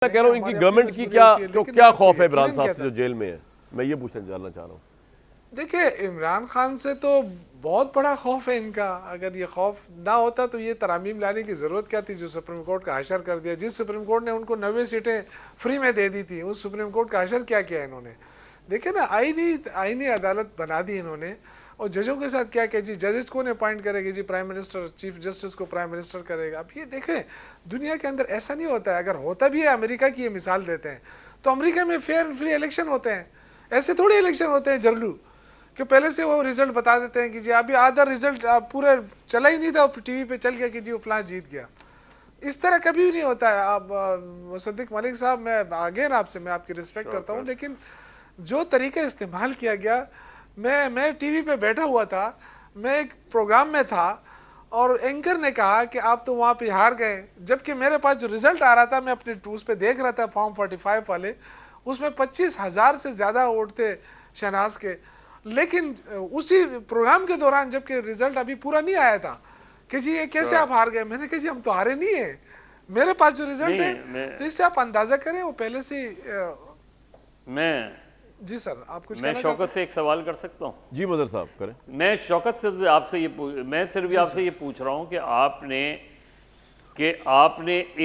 मैं कह रहा हूँ इनकी गवर्नमेंट की क्या खौफ है इमरान साहब से जो जेल में है, मैं ये पूछना जानना चाह रहा हूँ। देखिए, इमरान खान से तो बहुत बड़ा खौफ है इनका। अगर ये खौफ ना होता तो ये तरमीम लाने की ज़रूरत क्या थी जो सुप्रीम कोर्ट का हशर कर दिया। जिस सुप्रीम कोर्ट ने उनको 90 सीटें फ्री में दे दी थी, उस सुप्रीम कोर्ट का हशर क्या किया इन्होंने। देखिए ना, आईनी अदालत बना दी इन्होंने। और जजों के साथ क्या किया जी, जजेस को अपॉइंट करेगी जी, प्राइम मिनिस्टर, चीफ जस्टिस को प्राइम मिनिस्टर करेगा। अब ये देखें, दुनिया के अंदर ऐसा नहीं होता है। अगर होता भी है, अमेरिका की ये मिसाल देते हैं, तो अमेरिका में फेयर एंड फ्री इलेक्शन होते हैं। ऐसे थोड़े इलेक्शन होते हैं जल्लू कि पहले से वो रिजल्ट बता देते हैं कि जी अभी आधा रिजल्ट पूरा चला ही नहीं था, टीवी पे चल गया कि जी वो फलां जीत गया। इस तरह कभी भी नहीं होता है। आप मुसद्दिक मलिक साहब, मैं अगेन आपसे मैं आपकी रिस्पेक्ट करता हूँ, लेकिन जो तरीका इस्तेमाल किया गया, मैं टीवी पे बैठा हुआ था, मैं एक प्रोग्राम में था और एंकर ने कहा कि आप तो वहाँ पे हार गए, जबकि मेरे पास जो रिजल्ट आ रहा था, मैं अपने टूल्स पे देख रहा था फॉर्म 45 वाले, उसमें 25,000 से ज़्यादा वोट थे शहनाज के। लेकिन उसी प्रोग्राम के दौरान, जबकि रिजल्ट अभी पूरा नहीं आया था, कि जी ये कैसे आप हार गए। मैंने कहा जी हम तो हारे नहीं है, मेरे पास जो रिजल्ट है, तो इससे आप अंदाजा करें वो पहले से। मैं जी सर, आप कुछ मैं शौकत से एक सवाल कर सकता हूँ? जी मदर साहब करें। मैं शौकत से मैं सिर्फ आपसे ये पूछ रहा हूँ कि आपने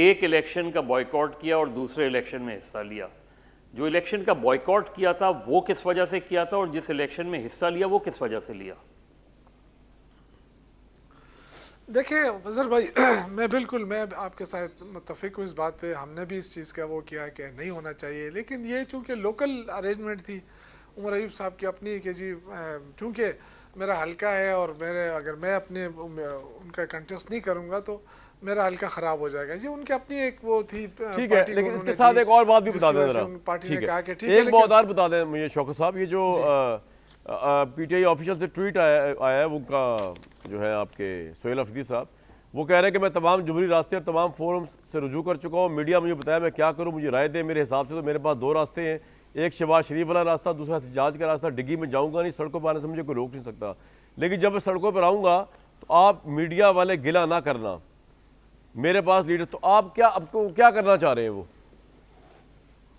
एक इलेक्शन का बॉयकॉट किया और दूसरे इलेक्शन में हिस्सा लिया। जो इलेक्शन का बॉयकॉट किया था वो किस वजह से किया था, और जिस इलेक्शन में हिस्सा लिया वो किस वजह से लिया? देखिए फजल भाई, मैं आपके साथ मुत्तफिक हूँ इस बात पे। हमने भी इस चीज़ का वो किया कि नहीं होना चाहिए, लेकिन ये चूँकि लोकल अरेंजमेंट थी उमर अयूब साहब की अपनी, कि जी चूँकि मेरा हल्का है और अगर मैं अपने उनका कंटेस्ट नहीं करूँगा तो मेरा हल्का ख़राब हो जाएगा। जी उनकी अपनी एक वो थी। ठीक है, लेकिन इसके साथ एक और बात भी बता दें जरा। पार्टी ने कहा कि ठीक है, एक बात और बता दें मुझे शौकत साहब, ये जो पीटीआई ऑफिशियल से ट्वीट आया है, वो का जो है आपके सोहेल अफरीदी साहब, वो कह रहे हैं कि मैं तमाम जुमहूरी रास्ते और तमाम फोरम से रुजू कर चुका हूँ, मीडिया मुझे बताया मैं क्या करूँ, मुझे राय दे। मेरे हिसाब से तो मेरे पास दो रास्ते हैं, एक शहबाज शरीफ वाला रास्ता, दूसरा एहतजाज का रास्ता। डिग्गी में जाऊँगा नहीं, सड़कों पर आने से मुझे कोई रोक नहीं सकता, लेकिन जब मैं सड़कों पर आऊँगा तो आप मीडिया वाले गिला ना करना, मेरे पास लीडर। तो आप आपको क्या करना चाह रहे हैं? वो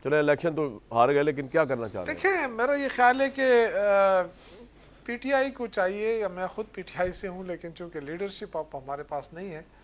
चले इलेक्शन तो हार गए, लेकिन क्या करना चाह रहे हैं? देखिए, मेरा ये ख्याल है कि पीटीआई को चाहिए, या मैं खुद पीटीआई से हूँ, लेकिन चूंकि लीडरशिप अब हमारे पास नहीं है,